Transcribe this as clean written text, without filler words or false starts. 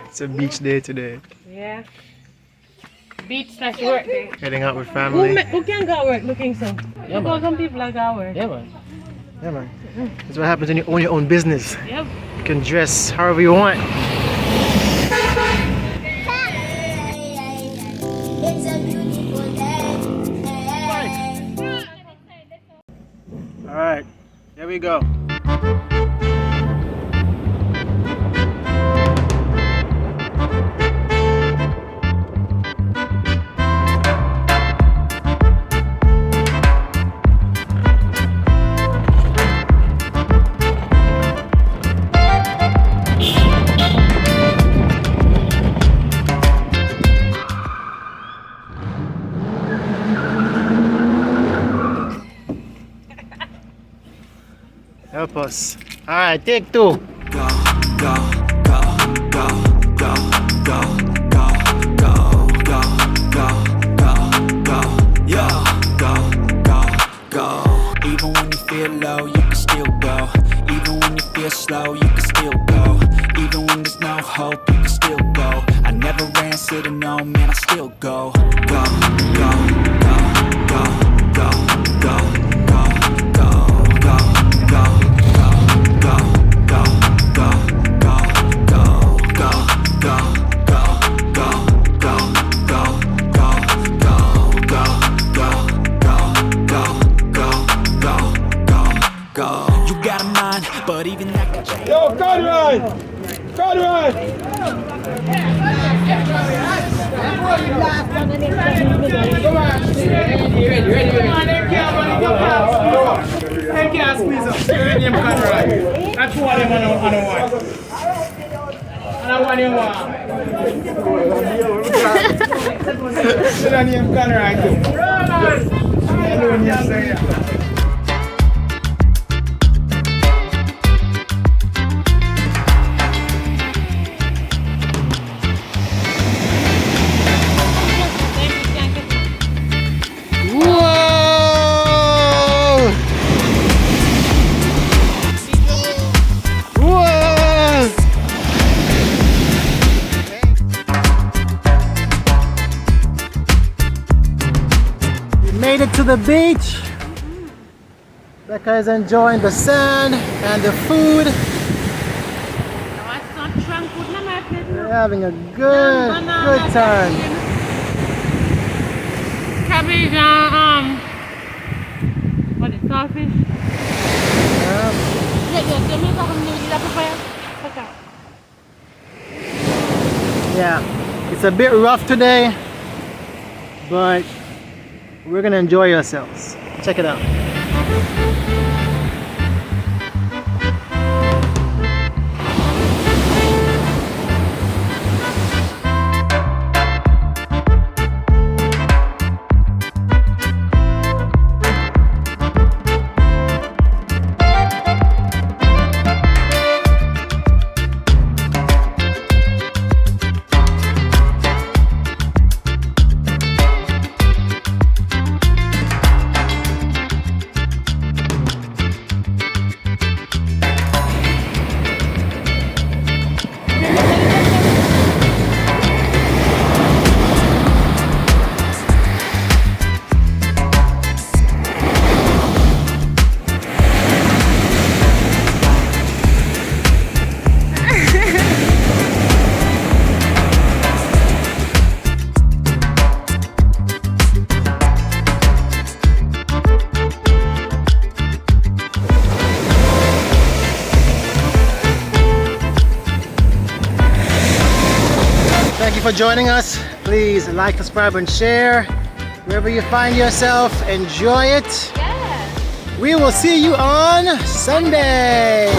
It's a beach day today. Yeah. Beach slash work day. Heading out with family. Who can go work looking so? Yeah, Because some people like go work. Yeah, man. Yeah, man. That's what happens when you own your own business. Yep. You can dress however you want. Alright, here we go. Help us. Alright, take two. Go, go, go, go, go, go, go, go, go, go, go, go, yeah, go, go, go. Even when you feel low, you can still go. Even when you feel slow, you can still go. Even when there's no hope, you can still go. I never ran, said no, man, I still go. Go, go, go, go, go, go, go, go, go, go. But even that got changed. Yo, Conrad! Conrad! They can't squeeze up. Your name Conrad. That's who I want on the one. And I want you one. Your name Conrad. Made it to the beach. Becca is enjoying the sand and the food. We're having a good time. Cabbage and what is saltfish? Yeah, it's a bit rough today, but we're gonna enjoy ourselves. Check it out. Thank you for joining us. Please like, subscribe, and share. Wherever you find yourself, enjoy it. Yeah. We will see you on Sunday.